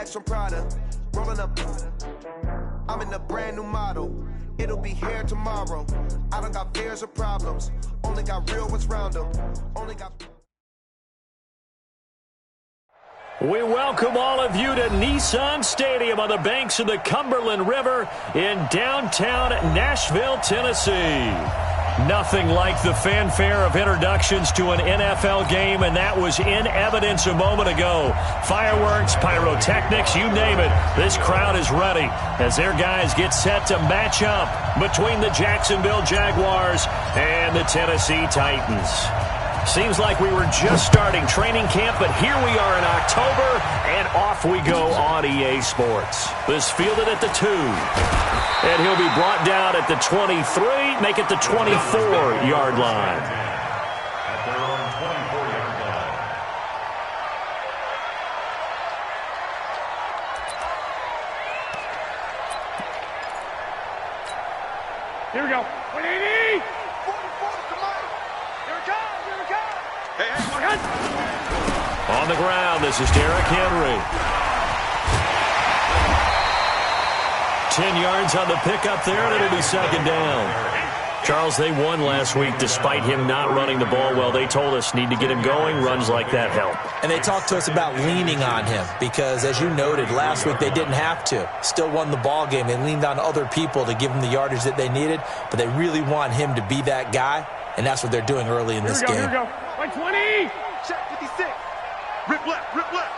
bags from Prada. Rolling up. I'm in a brand new model. It'll be here tomorrow. I don't got fears or problems. Only got real ones round them. Only got... We welcome all of you to Nissan Stadium on the banks of the Cumberland River in downtown Nashville, Tennessee. Nothing like the fanfare of introductions to an NFL game, and that was in evidence a moment ago. Fireworks, pyrotechnics, you name it. This crowd is ready as their guys get set to match up between the Jacksonville Jaguars and the Tennessee Titans. Seems like we were just starting training camp, but here we are in October, and off we go on EA Sports. This fielded at the 2. And he'll be brought down at the 23, make it the 24-yard line. At their own 24-yard line. Here we go. 180! 44, come on! Here it comes, here it comes! Hey, On the ground, this is Derrick Henry. 10 yards on the pickup there, and it'll be second down. Charles, they won last week despite him not running the ball well. They told us need to get him going. Runs like that help. And they talked to us about leaning on him because, as you noted, last week they didn't have to. Still won the ball game. They leaned on other people to give them the yardage that they needed, but they really want him to be that guy, and that's what they're doing early in this game. Here we go. 20! Check 56. Rip left, rip left.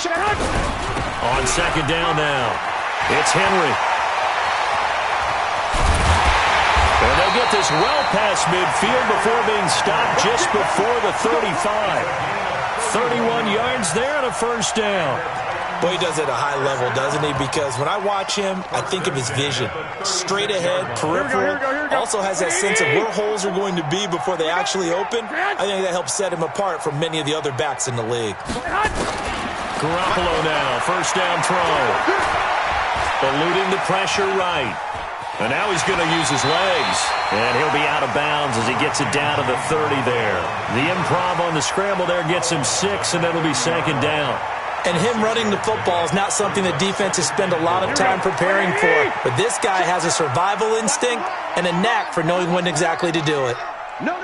Check. On second down now, it's Henry. And they'll get this well past midfield before being stopped just before the 35. 31 yards there and a first down. Boy, he does it at a high level, doesn't he? Because when I watch him, I think of his vision. Straight ahead, peripheral. Here we go. Also has that sense of where holes are going to be before they actually open. I think that helps set him apart from many of the other backs in the league. Garoppolo now, first down throw. Eluding the pressure right. And now he's going to use his legs. And he'll be out of bounds as he gets it down to the 30 there. The improv on the scramble there gets him 6, and it'll be second down. And him running the football is not something that defenses spend a lot of time preparing for. But this guy has a survival instinct and a knack for knowing when exactly to do it. No.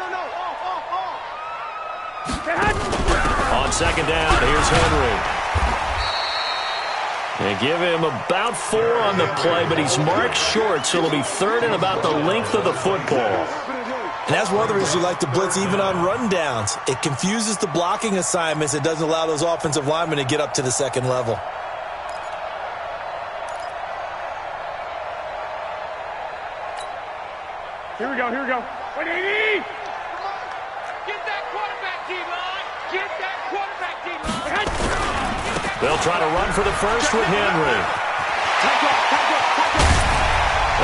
On second down, here's Henry. They give him about 4 on the play, but he's marked short, so it'll be third and about the length of the football. And that's one of the reasons you like to blitz even on rundowns. It confuses the blocking assignments. It doesn't allow those offensive linemen to get up to the second level. Here we go. 180! Get that quarterback, D-line! Get that quarterback, D-line! They'll try to run for the first with Henry.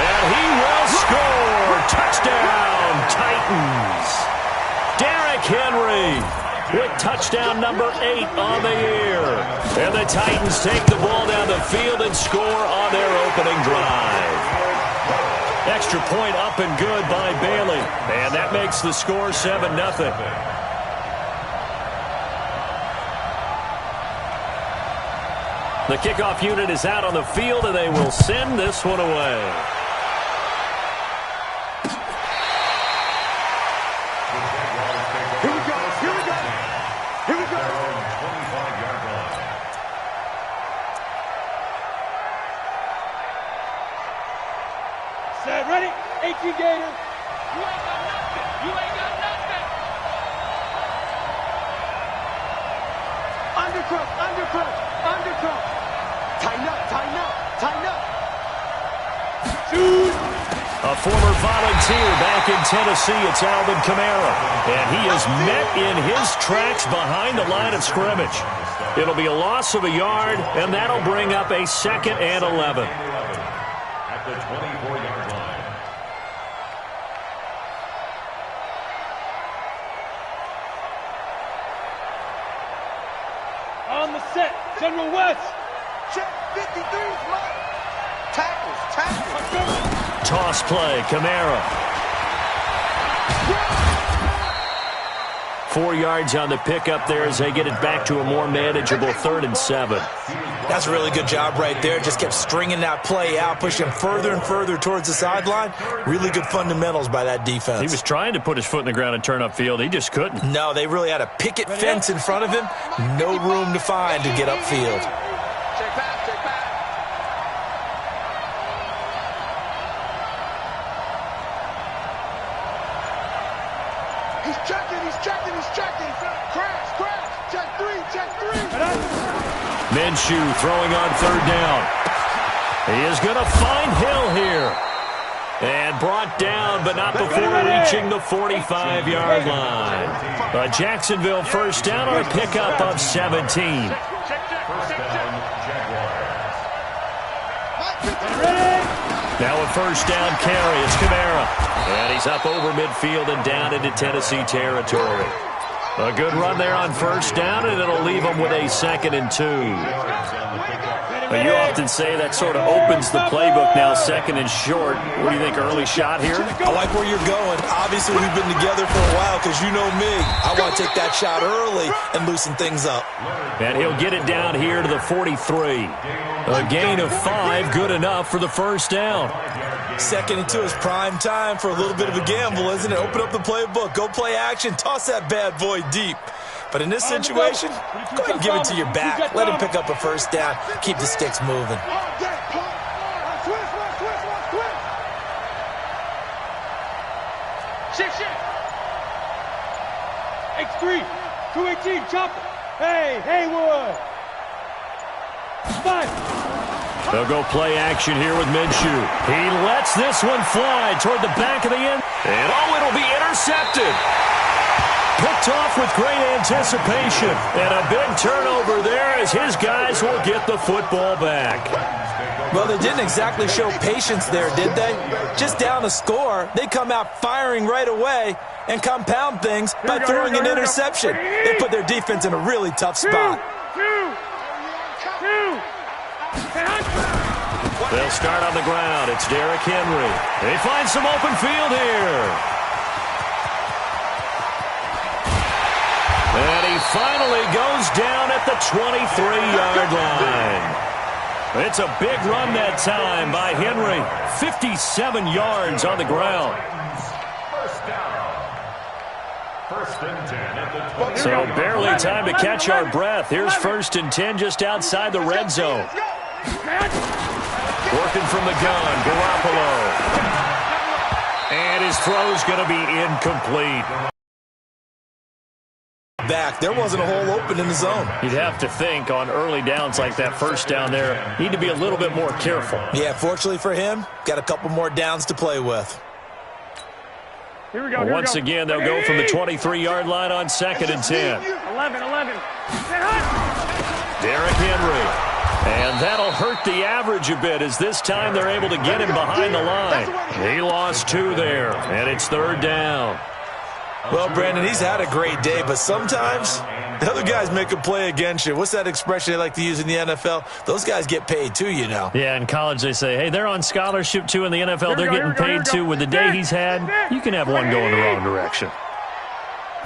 And he will score! Touchdown, Titans! Derrick Henry with touchdown number 8 on the year. And the Titans take the ball down the field and score on their opening drive. Extra point up and good by Bailey. And that makes the score 7-0. The kickoff unit is out on the field, and they will send this one away. Here we go. Set, ready? 18 Gator. You ain't got nothing! You ain't got nothing! Undercrook. Tighten up. A former volunteer back in Tennessee, it's Alvin Kamara. And he is met in his tracks behind the line of scrimmage. It'll be a loss of a yard, and that'll bring up a 2nd and 11. At the 24-yard line. On the set, General West. Check 53's right. Tackles. Toss play, Kamara. 4 yards on the pickup there as they get it back to a more manageable 3rd and 7. That's a really good job right there. Just kept stringing that play out, pushing him further and further towards the sideline. Really good fundamentals by that defense. He was trying to put his foot in the ground and turn upfield. He just couldn't. No, they really had a picket fence in front of him. No room to find to get upfield. Check back, check back. He's checking, he's checking, he's checking. Crash, crash. Check three, check three. Minshew throwing on third down. He is going to find Hill here. And brought down, but not before reaching the 45-yard line. A Jacksonville first down on a pickup of 17. First down, Jaguars. Now a first down carry. It's Kamara. And he's up over midfield and down into Tennessee territory. A good run there on first down, and it'll leave him with a 2nd and 2. But you often say that sort of opens the playbook now, 2nd and short. What do you think, early shot here? I like where you're going. Obviously, we've been together for a while because you know me. I want to take that shot early and loosen things up. And he'll get it down here to the 43. A gain of 5, good enough for the first down. 2nd and 2 is prime time for a little bit of a gamble, isn't it? Open up the playbook, go play action, toss that bad boy deep. But in this situation, go ahead and give it to your back. Let him pick up a first down. Keep the sticks moving. Shift. X3, 218, chopper. Hey, Haywood. 5. They'll go play action here with Minshew. He lets this one fly toward the back of the end. And it'll be intercepted. Picked off with great anticipation. And a big turnover there as his guys will get the football back. Well, they didn't exactly show patience there, did they? Just down a score, they come out firing right away and compound things by throwing an interception. They put their defense in a really tough spot. They'll start on the ground. It's Derrick Henry. They find some open field here. And he finally goes down at the 23-yard line. It's a big run that time by Henry. 57 yards on the ground. First down. 1st and 10 at the 20. So barely time to catch our breath. Here's 1st and 10 just outside the red zone. Working from the gun, Garoppolo. And his throw's going to be incomplete. Back. There wasn't a hole open in the zone. You'd have to think on early downs like that first down there, need to be a little bit more careful. Yeah, fortunately for him, got a couple more downs to play with. Here we go. Once again, they'll go from the 23-yard line on 2nd and 10. 11. Derrick Henry. And that'll hurt the average a bit as this time they're able to get him behind the line. He lost 2 there, and it's 3rd down. Well, Brandon, he's had a great day, but sometimes the other guys make a play against you. What's that expression they like to use in the NFL? Those guys get paid too, you know. Yeah, in college they say, hey, they're on scholarship too. In the NFL, they're getting paid too. With the day he's had, you can have one go in the wrong direction.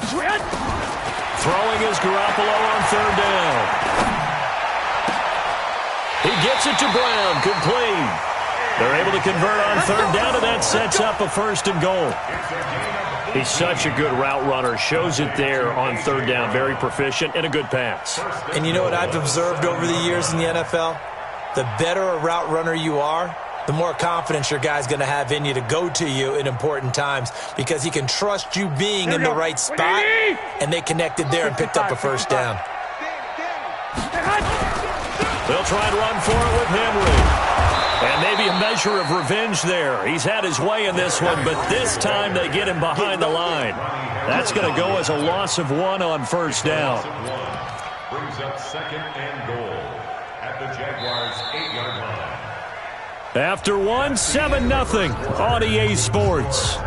Throwing is Garoppolo on 3rd down. He gets it to Brown, complete. They're able to convert on 3rd down, and that sets up a 1st and goal. He's such a good route runner. Shows it there on 3rd down. Very proficient and a good pass. And you know what I've observed over the years in the NFL? The better a route runner you are, the more confidence your guy's going to have in you to go to you in important times because he can trust you being in the right spot, and they connected there and picked up a 1st down. They'll try and run for it with Henry. And maybe a measure of revenge there. He's had his way in this one, but this time they get him behind the line. That's going to go as a loss of 1 on 1st down. Brings up 2nd and goal at the Jaguars' 8-yard line. After 1, 7-0 on EA Sports. 7,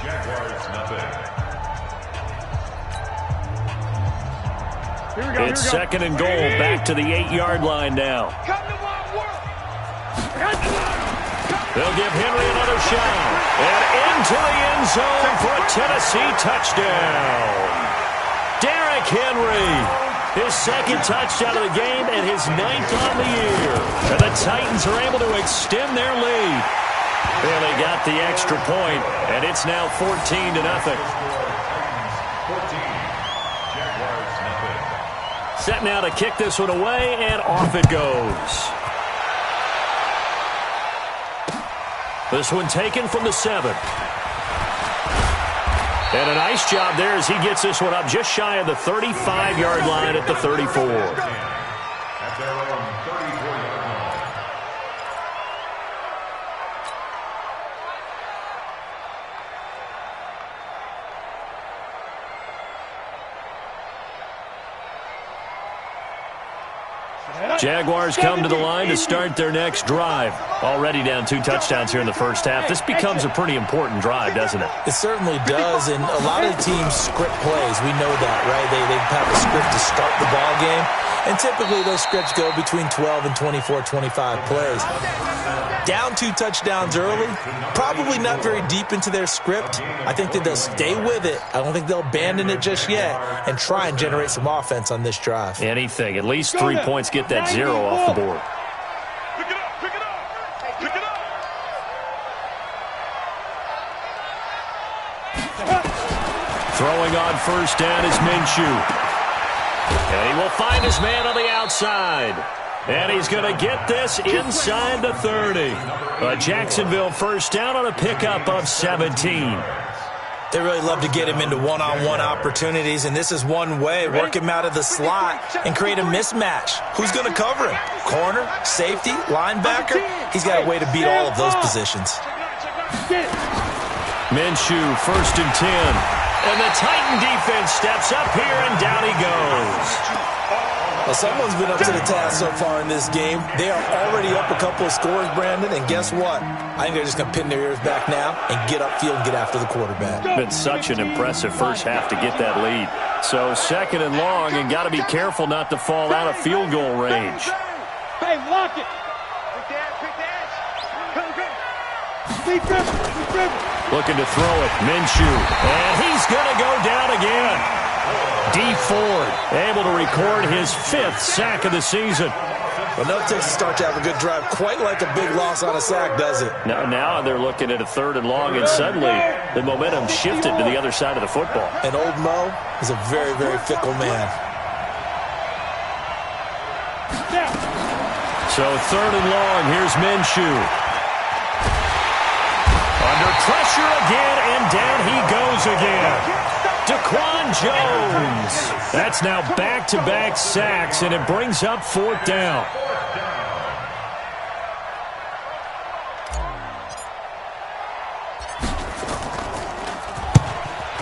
Jaguars nothing. It's 2nd and goal, back to the 8-yard line now. They'll give Henry another shot. And into the end zone for a Tennessee touchdown. Derrick Henry His second touchdown of the game and his 9th on the year. And the Titans are able to extend their lead. They got the extra point, and it's now 14-0. 14. Jaguars nothing. Set now to kick this one away, and off it goes. This one taken from the 7. And a nice job there as he gets this one up just shy of the 35-yard line at the 34. At their own 34-yard line. Jaguars come to the line to start their next drive. Already down 2 touchdowns here in the first half. This becomes a pretty important drive, doesn't it? It certainly does, and a lot of teams script plays. We know that, right? They have a script to start the ball game, and typically those scripts go between 12 and 24, 25 plays. Down 2 touchdowns early, probably not very deep into their script. I think that they'll stay with it. I don't think they'll abandon it just yet and try and generate some offense on this drive. Anything. At least 3 points, get that 0 off the board. Pick it up, pick it up, pick it up. Throwing on first down is Minshew. And he will find his man on the outside. And he's going to get this inside the 30. A Jacksonville first down on a pickup of 17. They really love to get him into one-on-one opportunities, and this is one way. Work him out of the slot and create a mismatch. Who's going to cover him? Corner, safety, linebacker? He's got a way to beat all of those positions. Minshew, first and 10. And the Titan defense steps up here, and down he goes. Well, someone's been up to the task so far in this game. They are already up a couple of scores, Brandon, and guess what? I think they're just going to pin their ears back now and get upfield and get after the quarterback. Been such an impressive first half to get that lead. So 2nd and long, and got to be careful not to fall out of field goal range. Hey, lock it. Looking to throw it, Minshew, and he's going to go down again. D. Ford able to record his 5th sack of the season. Well, no takes to start to have a good drive. Quite like a big loss on a sack, does it? Now they're looking at a 3rd and long, and suddenly the momentum shifted to the other side of the football. And old Mo is a very, very fickle man. So 3rd and long, here's Minshew. Under pressure again, and down he goes again. Daquan Jones. That's now back-to-back sacks, and it brings up 4th down.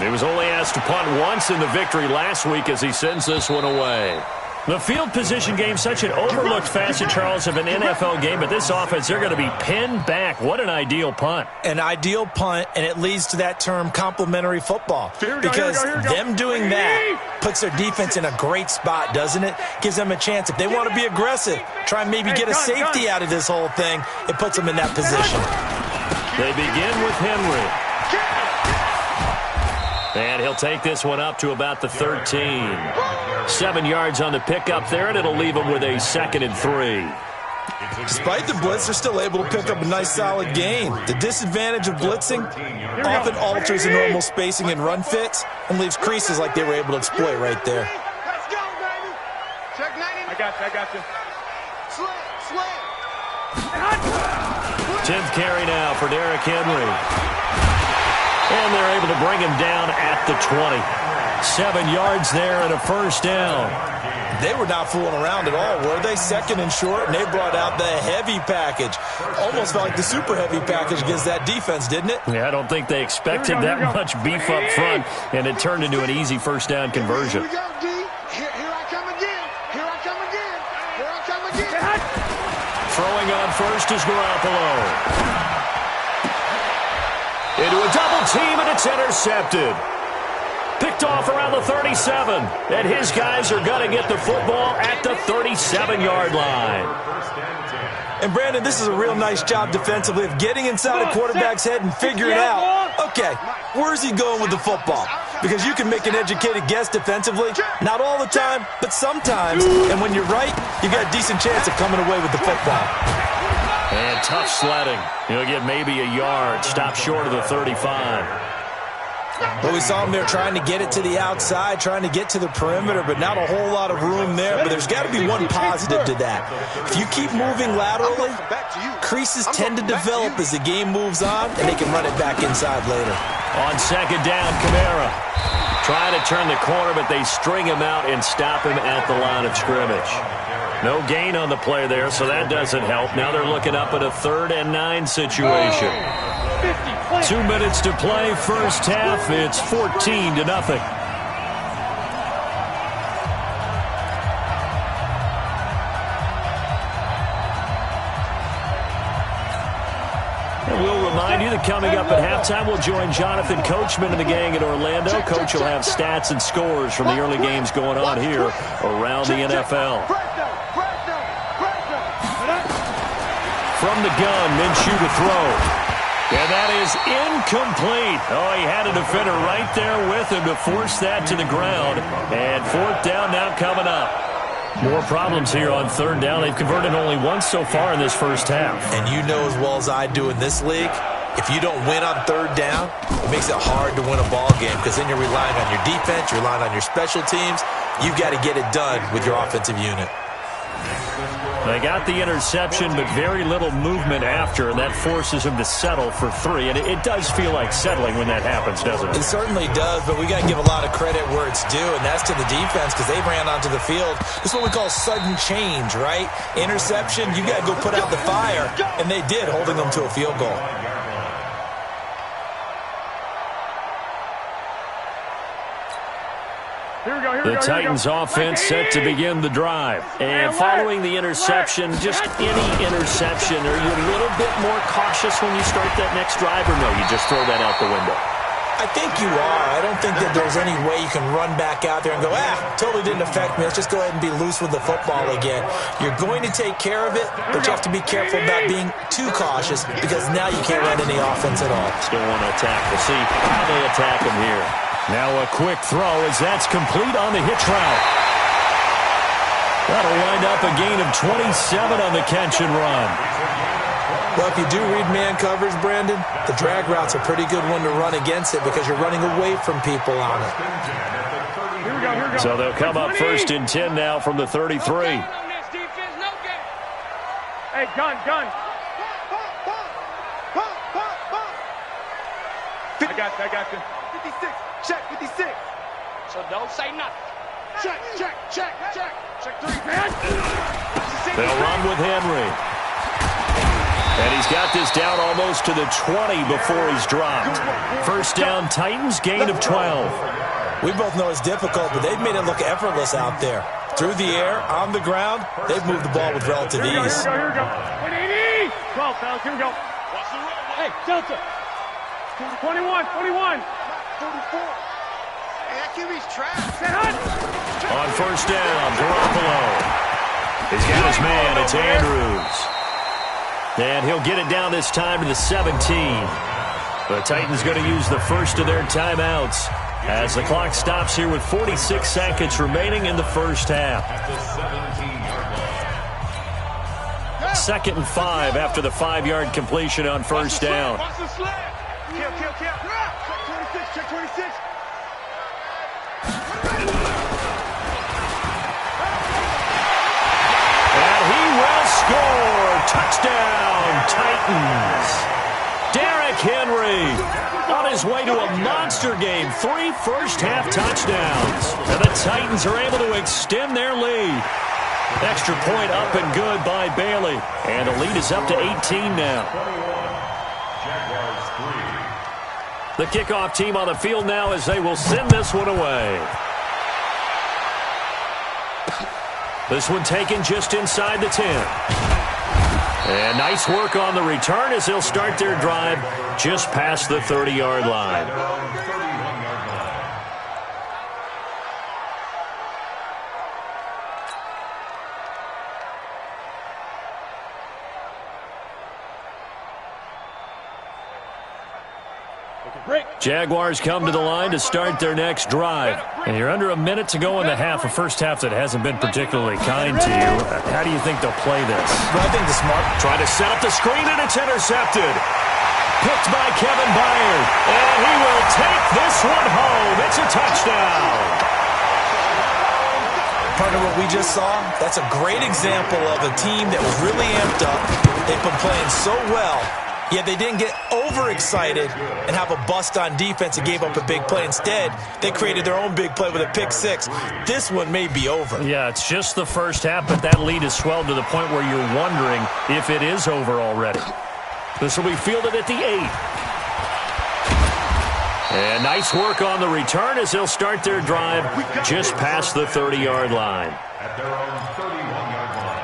He was only asked to punt once in the victory last week as he sends this one away. The field position game, such an overlooked facet, Charles, of an NFL game, but this offense, they're going to be pinned back. What an ideal punt. An ideal punt, and it leads to that term complementary football. Because them doing that puts their defense in a great spot, doesn't it? Gives them a chance. If they want to be aggressive, try and maybe get a safety out of this whole thing, it puts them in that position. They begin with Henry. And he'll take this one up to about the 13. 7 yards on the pickup there, and it'll leave him with a 2nd and 3. Despite the blitz, they're still able to pick up a nice, solid gain. The disadvantage of blitzing often alters the normal spacing and run fits and leaves creases like they were able to exploit right there. Let's go, baby. Check 90. I got you. Slam. 10th carry now for Derrick Henry. And they're able to bring him down at the 20. 7 yards there and a first down. They were not fooling around at all, were they? 2nd and short, and they brought out the heavy package. Almost felt like the super heavy package against that defense, didn't it? Yeah, I don't think they expected that much beef up front, and it turned into an easy first down conversion. Here we go, D. Here I come again. Here I come again. Here I come again. Throwing on first is Garoppolo. Into a double team, and it's intercepted. Picked off around the 37, and his guys are going to get the football at the 37-yard line. And, Brandon, this is a real nice job defensively of getting inside a quarterback's head and figuring out, okay, where's he going with the football? Because you can make an educated guess defensively. Not all the time, but sometimes. And when you're right, you've got a decent chance of coming away with the football. And tough sledding. He'll get maybe a yard. Stop short of the 35. Well, we saw him there trying to get it to the outside, trying to get to the perimeter, but not a whole lot of room there. But there's got to be one positive to that. If you keep moving laterally, creases tend to develop as the game moves on, and they can run it back inside later. On second down, Kamara trying to turn the corner, but they string him out and stop him at the line of scrimmage. No gain on the play there, so that doesn't help. Now they're looking up at a 3rd and 9 situation. 2 minutes to play, first half. It's 14-0. And we'll remind you that coming up at halftime, we'll join Jonathan Coachman and the gang in Orlando. Coach will have stats and scores from the early games going on here around the NFL. From the gun, Minshew to throw. And that is incomplete. Oh, he had a defender right there with him to force that to the ground. And 4th down now coming up. More problems here on 3rd down. They've converted only once so far in this first half. And you know as well as I do in this league, if you don't win on 3rd down, it makes it hard to win a ball game because then you're relying on your defense, you're relying on your special teams. You've got to get it done with your offensive unit. They got the interception, but very little movement after, and that forces him to settle for 3. And it does feel like settling when that happens, doesn't it? It certainly does, but we got to give a lot of credit where it's due, and that's to the defense because they ran onto the field. This is what we call sudden change, right? Interception, you got to go put out the fire, and they did, holding them to a field goal. The Titans offense set to begin the drive. And following the interception, just any interception, are you a little bit more cautious when you start that next drive, or no, you just throw that out the window? I think you are. I don't think that there's any way you can run back out there and go, totally didn't affect me. Let's just go ahead and be loose with the football again. You're going to take care of it, but you have to be careful about being too cautious because now you can't run any offense at all. Still want to attack. We'll see how they attack him here. Now a quick throw as that's complete on the hitch route. That'll wind up a gain of 27 on the catch and run. Well, if you do read man coverage, Brandon, the drag route's a pretty good one to run against it because you're running away from people on it. Here we go. So they'll come up 1st and 10 now from the 33. Hey, gun. I got you. 56. Check 56. So don't say nothing. Check. Check 3, man. They'll run with Henry. And he's got this down almost to the 20 before he's dropped. First down, Titans, gain of 12. We both know it's difficult, but they've made it look effortless out there. Through the air, on the ground, they've moved the ball with relative ease. Here we go. 180. 12, fellas, here we go. Hey, Delta. 21. 44. Hey, that QB's trash. On first down, Garoppolo. He's got his man. It's Andrews. And he'll get it down this time to the 17. The Titans going to use the first of their timeouts as the clock stops here with 46 seconds remaining in the first half. 2nd and 5 after the 5-yard completion on first down. Kill. Check 26. And he will score. Touchdown, Titans. Derrick Henry on his way to a monster game. 3 first-half touchdowns. And the Titans are able to extend their lead. Extra point up and good by Bailey. And the lead is up to 18 now. The kickoff team on the field now as they will send this one away. This one taken just inside the 10. And nice work on the return as they'll start their drive just past the 30-yard line. Jaguars come to the line to start their next drive. And you're under a minute to go in the half, a first half that hasn't been particularly kind to you. How do you think they'll play this? Well, I think the smart... Trying to set up the screen, and it's intercepted. Picked by Kevin Byard. And he will take this one home. It's a touchdown. Partner, what we just saw, that's a great example of a team that was really amped up. They've been playing so well, yet they didn't get overexcited and have a bust on defense and gave up a big play. Instead, they created their own big play with a pick six. This one may be over. Yeah, it's just the first half, but that lead has swelled to the point where you're wondering if it is over already. This will be fielded at the 8. And nice work on the return as they'll start their drive just past the 30-yard line. At their own 31-yard line.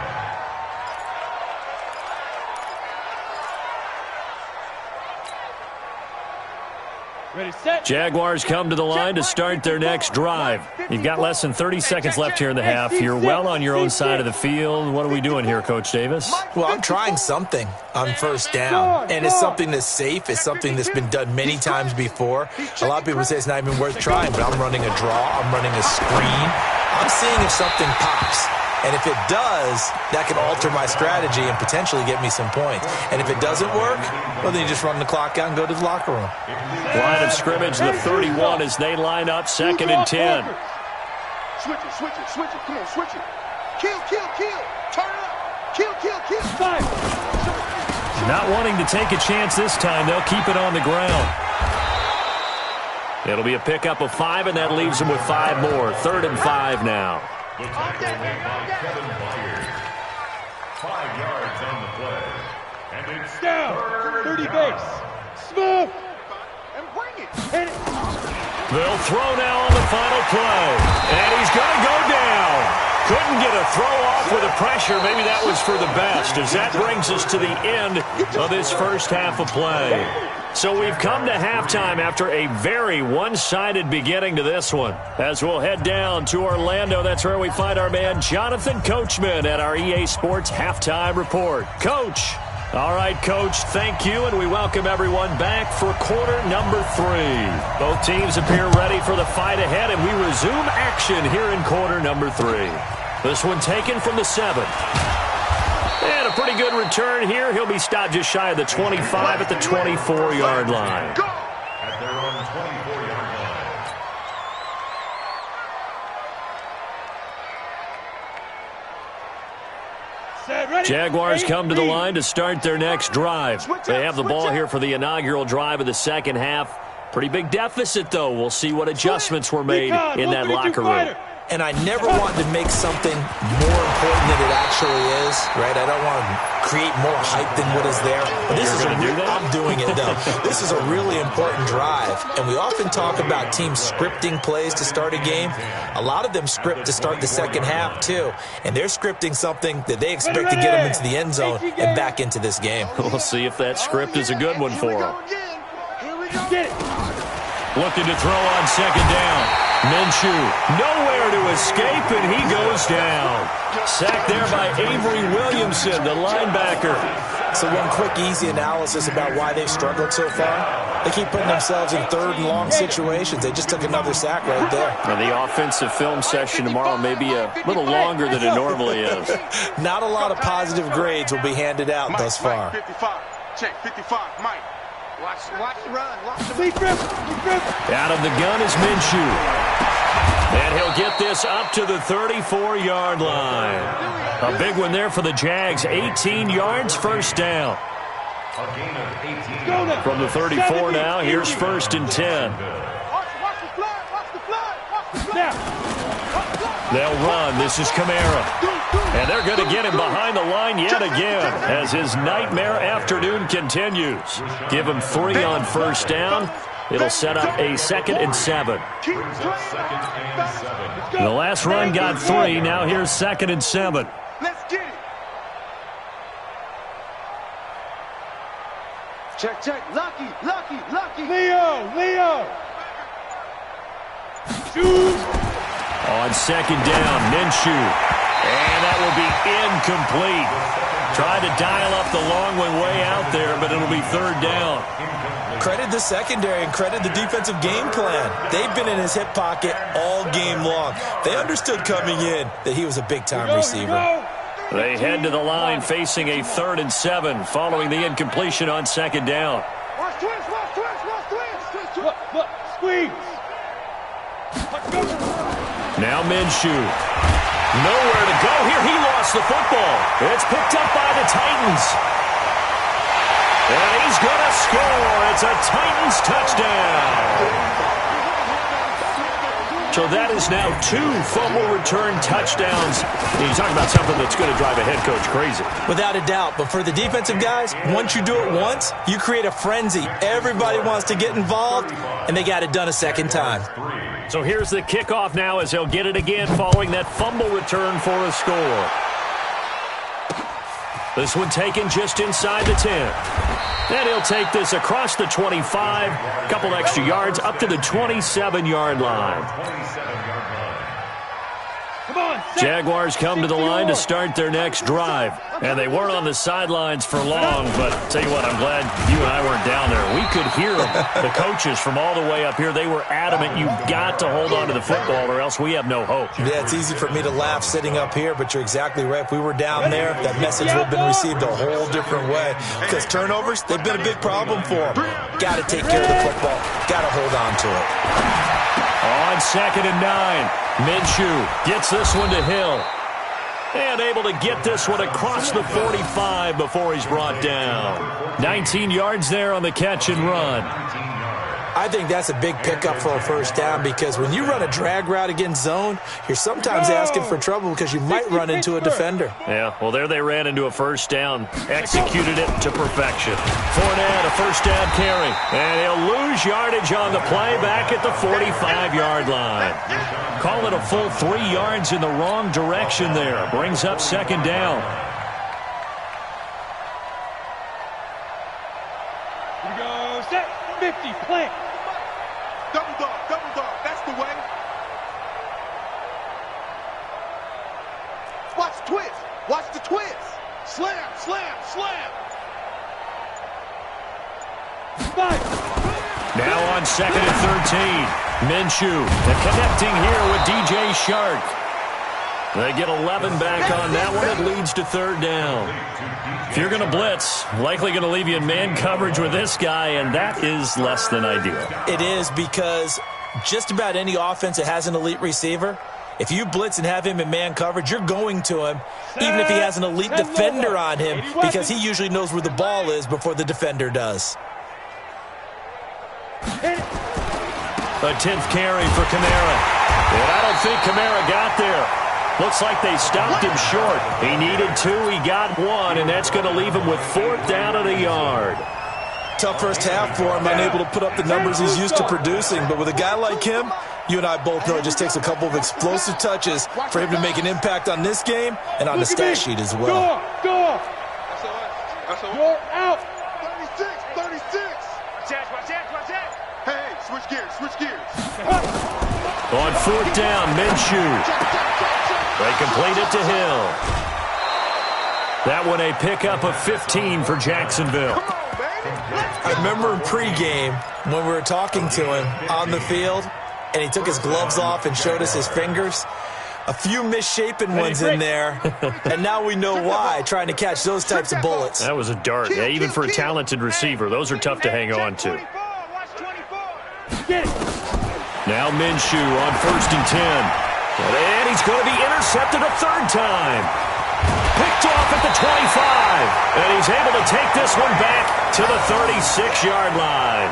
Ready, set. Jaguars come to the line to start their next drive. You've got less than 30 seconds left here in the half. You're well on your own side of the field. What are we doing here, Coach Davis? Well, I'm trying something on first down, and it's something that's safe. It's something that's been done many times before. A lot of people say it's not even worth trying, but I'm running a draw. I'm running a screen. I'm seeing if something pops. And if it does, that can alter my strategy and potentially get me some points. And if it doesn't work, well, then you just run the clock out and go to the locker room. Line of scrimmage, the 31 as they line up, 2nd and 10. Switch it, switch it, switch it. Come on, switch it. Kill, kill, kill. Turn it up. Kill, kill, kill. Five. Not wanting to take a chance this time, they'll keep it on the ground. It'll be a pickup of 5, and that leaves them with 5 more. 3rd and 5 now. The tackle made by Kevin Byard. 5 yards on the play. And it's Down. 30 down. base. Smooth. And bring it. Hit it. They'll throw now on the final play. And he's going to go down. Couldn't get a throw off with the pressure. Maybe that was for the best, as that brings us to the end of this first half of play. So we've come to halftime after a very one-sided beginning to this one. As we'll head down to Orlando, that's where we find our man Jonathan Coachman at our EA Sports Halftime Report. Coach. All right, Coach, thank you, and we welcome everyone back for quarter number 3. Both teams appear ready for the fight ahead, and we resume action here in quarter number 3. This one taken from the 7. And a pretty good return here. He'll be stopped just shy of the 25 at the 24-yard line. At their own 24-yard line. Jaguars come to the line to start their next drive. They have the ball here for the inaugural drive of the second half. Pretty big deficit, though. We'll see what adjustments were made in that locker room. And I never wanted to make something more important than it actually is, right? I don't want to create more hype than what is there. But this is I'm doing it, though. This is a really important drive. And we often talk about teams scripting plays to start a game. A lot of them script to start the second half, too. And they're scripting something that they expect to get them into the end zone and back into this game. We'll see if that script is a good one for them. Get it. Looking to throw on second down. Minshew, nowhere to escape, and he goes down. Sacked there by Avery Williamson, the linebacker. So one quick, easy analysis about why they've struggled so far. They keep putting themselves in 3rd and long situations. They just took another sack right there. And the offensive film session tomorrow may be a little longer than it normally is. Not a lot of positive grades will be handed out thus far. 55. Check 55. Mike. Watch the run. Watch the Out of the gun is Minshew. And he'll get this up to the 34-yard line. A big one there for the Jags. 18 yards, first down. A gain of 18. From the 34 now, here's 1st and 10. Watch the flag. Watch the flag. Watch the flag. They'll run. This is Kamara. And they're going to get him behind the line yet again as his nightmare afternoon continues. Give him 3 on first down. It'll set up a 2nd and 7. Brings up 2nd and 7. The last run got 3. Now here's 2nd and 7. Let's get it. Check. Lucky. Leo. On second down, Minshew. And that will be incomplete. Tried to dial up the long one way out there, but it'll be third down. Credit the secondary and credit the defensive game plan. They've been in his hip pocket all game long. They understood coming in that he was a big-time receiver. They head to the line facing a 3rd and 7 following the incompletion on 2nd down. Watch twist, watch twist, watch twist. Look, squeeze. Now Minshew. Nowhere to go here. He lost the football. It's picked up by the Titans. And he's going to score. It's a Titans touchdown. So that is now 2 fumble return touchdowns. You talk about something that's going to drive a head coach crazy. Without a doubt. But for the defensive guys, once you do it once, you create a frenzy. Everybody wants to get involved, and they got it done a second time. So here's the kickoff now as he'll get it again following that fumble return for a score. This one taken just inside the 10. And he'll take this across the 25, a couple extra yards up to the 27-yard line. Jaguars come to the line to start their next drive. And they weren't on the sidelines for long, but tell you what, I'm glad you and I weren't down there. We could hear them, the coaches from all the way up here. They were adamant, you've got to hold on to the football or else we have no hope. Yeah, it's easy for me to laugh sitting up here, but you're exactly right. If we were down there, that message would have been received a whole different way. Because turnovers, they've been a big problem for them. Got to take care of the football. Got to hold on to it. On 2nd and 9, Minshew gets this one to Hill. And able to get this one across the 45 before he's brought down. 19 yards there on the catch and run. I think that's a big pickup for a first down because when you run a drag route against zone, you're sometimes asking for trouble because you might run into a defender. Yeah, well, there they ran into a first down. Executed it to perfection. Fournette, a first down carry. And he'll lose yardage on the play back at the 45-yard line. Call it a full 3 yards in the wrong direction there. Brings up 2nd down. Here we go, set, 50, plant. Double dog, that's the way. Watch the twist. Slam. Now on 2nd and 13, Minshew, and connecting here with DJ Shark. They get 11 back on that one. It leads to 3rd down. If you're going to blitz, likely going to leave you in man coverage with this guy, and that is less than ideal. It is because just about any offense that has an elite receiver, if you blitz and have him in man coverage, you're going to him, even if he has an elite defender on him, because he usually knows where the ball is before the defender does. A 10th carry for Kamara. And I don't think Kamara got there. Looks like they stopped him short. He needed 2, he got 1, and that's going to leave him with 4th down at a yard. Tough first half for him, unable to put up the numbers he's used to producing. But with a guy like him, you and I both know it just takes a couple of explosive touches for him to make an impact on this game and on the stat sheet as well. Go. You're out. 36. Watch out. Hey, switch gears. On 4th down, Minshew. They complete it to Hill. That one a pickup of 15 for Jacksonville. I remember in pregame when we were talking to him on the field, and he took his gloves off and showed us his fingers. A few misshapen ones in there, and now we know why, trying to catch those types of bullets. That was a dart. Yeah, even for a talented receiver, those are tough to hang on to. Now Minshew on 1st and 10. And he's going to be intercepted a 3rd time. Picked off at the 25. And he's able to take this one back to the 36-yard line.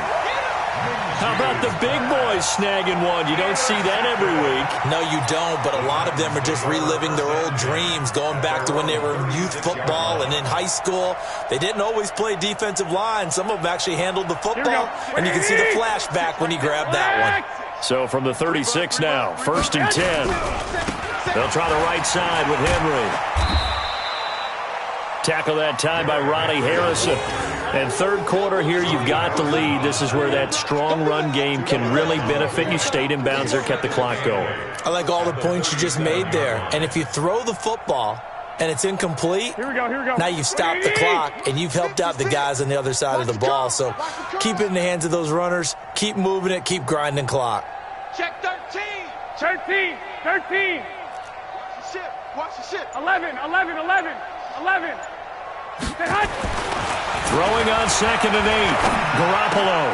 How about the big boys snagging one? You don't see that every week. No, you don't, but a lot of them are just reliving their old dreams, going back to when they were in youth football and in high school. They didn't always play defensive line. Some of them actually handled the football, and you can see the flashback when he grabbed that one. So from the 36 now, 1st and 10. They'll try the right side with Henry. Tackle that time by Ronnie Harrison. And third quarter here, you've got the lead. This is where that strong run game can really benefit you. Stayed in bounds there, kept the clock going. I like all the points you just made there. And if you throw the football and it's incomplete, Here we go. now you've stopped the clock and you've helped out the guys on the other side of the ball. So keep it in the hands of those runners. Keep moving it. Keep grinding clock. Check 13. 13. 13. Watch the ship. 11. 11. 11. 11. Stay hot. Throwing on 2nd and 8. Garoppolo.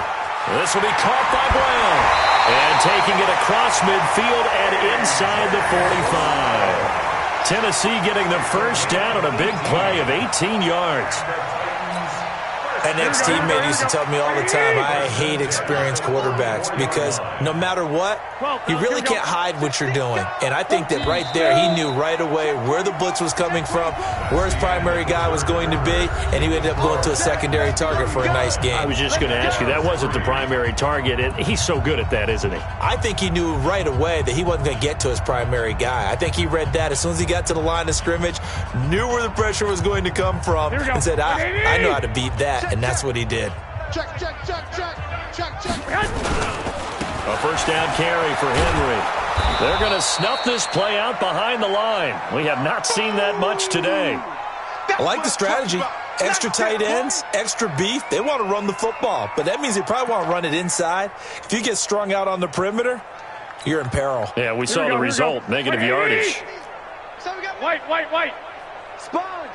This will be caught by Brown. And taking it across midfield and inside the 45. Tennessee getting the first down on a big play of 18 yards. An ex-teammate used to tell me all the time, I hate experienced quarterbacks because no matter what, you really can't hide what you're doing. And I think that right there, he knew right away where the blitz was coming from, where his primary guy was going to be, and he ended up going to a secondary target for a nice game. I was just going to ask you, that wasn't the primary target, and he's so good at that, isn't he? I think he knew right away that he wasn't going to get to his primary guy. I think he read that as soon as he got to the line of scrimmage, knew where the pressure was going to come from, and said, I know how to beat that. And that's what he did. Check. A first down carry for Henry. They're going to snuff this play out behind the line. We have not seen that much today. I like the strategy. Extra tight ends, extra beef. They want to run the football, but that means they probably want to run it inside. If you get strung out on the perimeter, you're in peril. Yeah, we saw the result. Negative yardage. White. Sponge.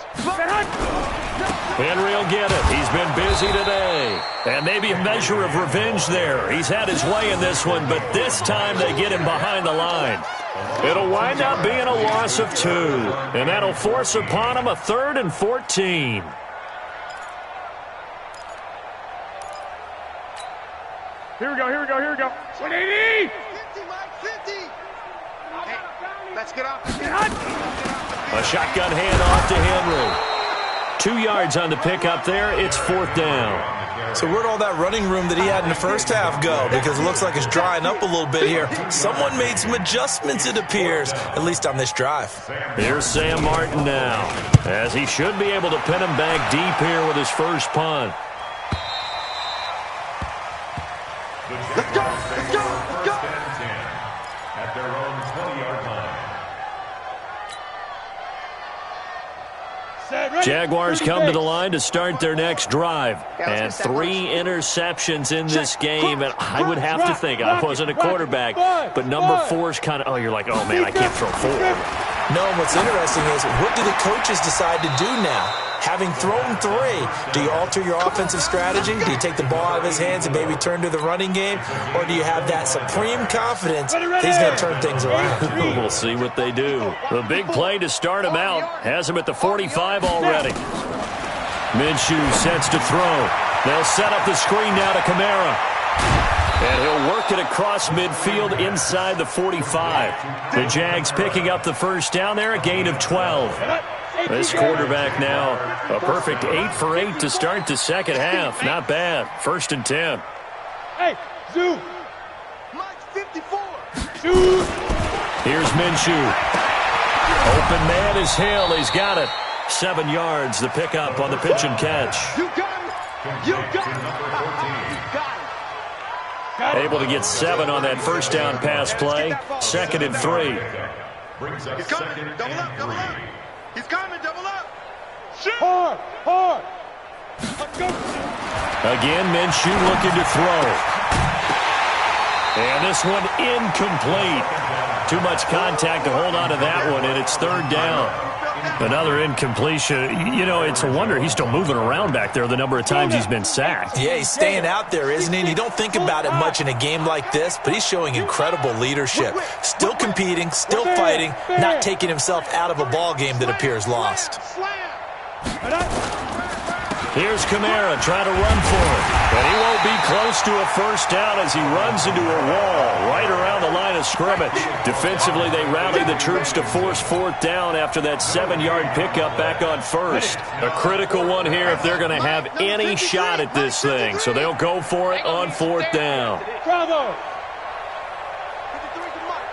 Henry will get it. He's been busy today. And maybe a measure of revenge there. He's had his way in this one, but this time they get him behind the line. It'll wind up being a loss of 2. And that'll force upon him a 3rd and 14. Here we go. 180. 50, Mike, 50. Hey, let's get off. A shotgun handoff to Henry. 2 yards on the pickup there. It's 4th down. So where'd all that running room that he had in the first half go? Because it looks like it's drying up a little bit here. Someone made some adjustments, it appears, at least on this drive. Here's Sam Martin now, as he should be able to pin him back deep here with his first punt. Let's go. First and 10 at their own 20-yard line. Jaguars come to the line to start their next drive. And 3 interceptions in this game. And I would have to think, I wasn't a quarterback, but number 4's kind of, you're like, oh, man, I can't throw 4. No, what's interesting is, what do the coaches decide to do now? Having thrown 3, do you alter your offensive strategy? Do you take the ball out of his hands and maybe turn to the running game? Or do you have that supreme confidence that he's going to turn things around? We'll see what they do. The big play to start him out has him at the 45 already. Minshew sets to throw. They'll set up the screen now to Kamara. And he'll work it across midfield inside the 45. The Jags picking up the first down there, a gain of 12. This quarterback now, a perfect 8 for 8 to start the second half. Not bad. 1st and 10. Hey, Zoo. Mike, 54. Zoo. Here's Minshew. Open man is Hill. He's got it. 7 yards, the pickup on the pitch and catch. You got it. You got it. Able to get 7 on that first down pass play. 2nd and 3. He's coming. Double up. He's coming. Double up. Shoot. Hard. Let's go. Again, Minshew looking to throw. And this one incomplete. Too much contact to hold on to that one, and it's 3rd down. Another incompletion. You know, it's a wonder he's still moving around back there the number of times he's been sacked. Yeah, he's staying out there, isn't he? And you don't think about it much in a game like this, but he's showing incredible leadership. Still competing, still fighting, not taking himself out of a ball game that appears lost. Here's Kamara trying to run for it. But he won't be close to a first down as he runs into a wall right around the line of scrimmage. Defensively, they rally the troops to force 4th down after that 7-yard pickup back on 1st. A critical one here if they're going to have any shot at this thing. So they'll go for it on 4th down. Bravo.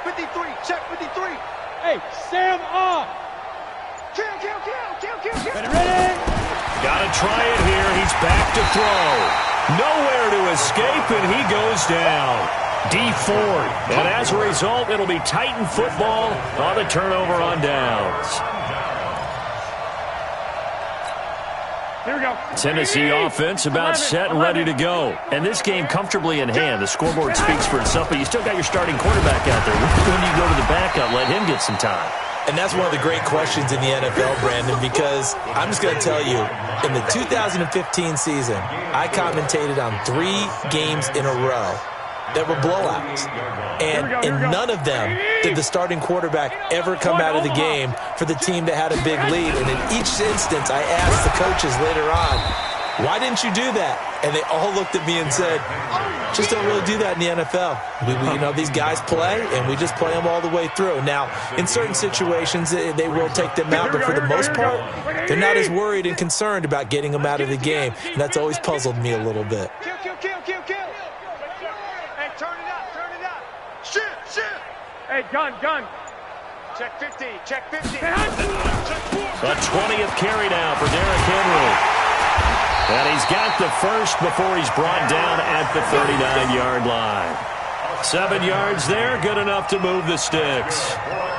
53. Check 53. Hey, Sam on. Gotta try it here. He's back to throw. Nowhere to escape, and he goes down. D4. And as a result, it'll be Titan football on the turnover on downs. Here we go. Tennessee offense about set and ready to go. And this game comfortably in hand. The scoreboard speaks for itself, but you still got your starting quarterback out there. When do you go to the backup, let him get some time? And that's one of the great questions in the NFL, Brandon, because I'm just going to tell you, in the 2015 season, I commentated on 3 games in a row that were blowouts. And in none of them did the starting quarterback ever come out of the game for the team that had a big lead. And in each instance, I asked the coaches later on, why didn't you do that? And they all looked at me and said, just don't really do that in the NFL. You know, these guys play, and we just play them all the way through. Now, in certain situations, they will take them out, but for the most part, they're not as worried and concerned about getting them out of the game. And that's always puzzled me a little bit. Kill. Hey, turn it up. Shit. Hey, gun. Check 50. The 20th carry now for Derrick Henry. And he's got the first before he's brought down at the 39-yard line. 7 yards there, good enough to move the sticks.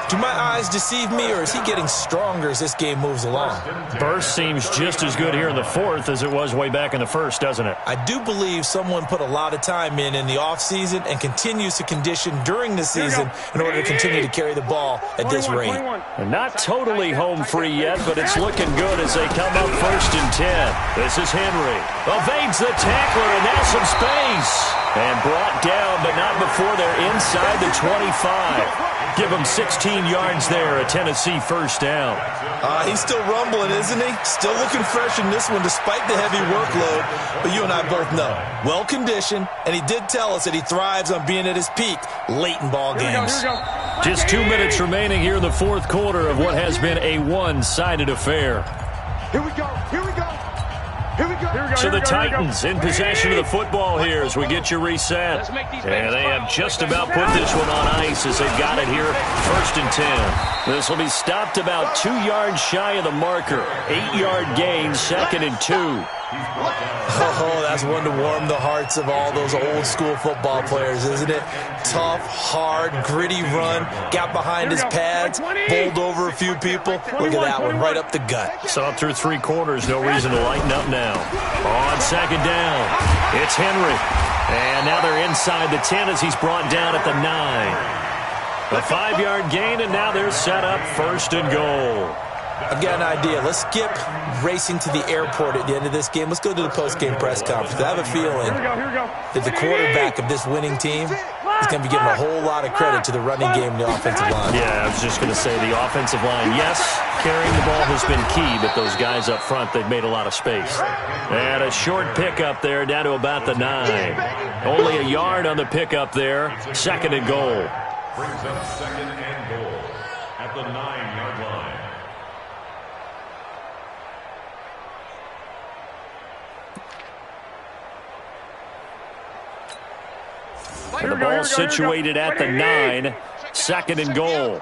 Do my eyes deceive me, or is he getting stronger as this game moves along? Burst seems just as good here in the fourth as it was way back in the first, doesn't it? I do believe someone put a lot of time in the offseason and continues to condition during the season in order to continue to carry the ball at this rate. And not totally home free yet, but it's looking good as they come up 1st and 10. This is Henry. Evades the tackler, and now some space. And brought down, but not before they're inside the 25. Give him 16 yards there, a Tennessee first down. He's still rumbling, isn't he? Still looking fresh in this one despite the heavy workload. But you and I both know, well-conditioned, and he did tell us that he thrives on being at his peak late in ball games. Just 2 minutes remaining here in the fourth quarter of what has been a one-sided affair. Here we go. So the Titans in possession of the football here as we get you reset. And they have just about put this one on ice as they've got it here, 1st and 10. This will be stopped about 2 yards shy of the marker. 8-yard gain, 2nd and 2. Oh, that's one to warm the hearts of all those old school football players, isn't it? Tough, hard, gritty run, got behind his pads, bowled over a few people. Look at that one, right up the gut. Saw through 3 quarters, no reason to lighten up now. On 2nd down, it's Henry. And now they're inside the 10 as he's brought down at the 9. A 5-yard gain, and now they're set up 1st and goal. I've got an idea. Let's skip racing to the airport at the end of this game. Let's go to the post-game press conference. I have a feeling that the quarterback of this winning team is going to be giving a whole lot of credit to the running game and the offensive line. Yeah, I was just going to say the offensive line, yes, carrying the ball has been key, but those guys up front, they've made a lot of space. And a short pickup there down to about the 9. Only a yard on the pickup there, 2nd and goal. Brings up 2nd and goal at the 9-yard line. And the ball situated at the 9, 2nd and goal.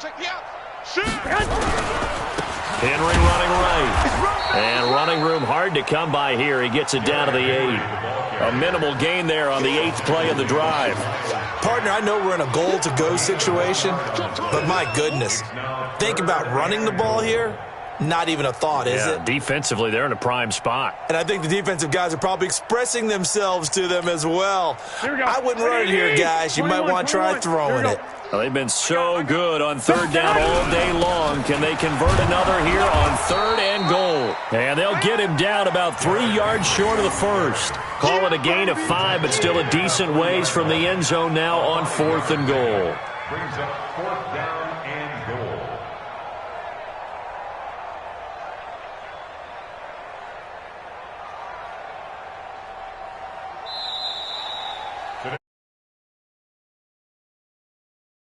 Henry running right. And running room hard to come by here. He gets it down to the 8. A minimal gain there on the 8th play of the drive. Partner, I know we're in a goal-to-go situation, but my goodness, think about running the ball here. Not even a thought, is it? Defensively, they're in a prime spot. And I think the defensive guys are probably expressing themselves to them as well. I wouldn't run it here, guys. You might want to try throwing it. Well, they've been so good on 3rd down all day long. Can they convert another here on 3rd and goal? And they'll get him down about 3 yards short of the first. Call it a gain of 5, but still a decent ways from the end zone now on 4th and goal. Brings up 4th down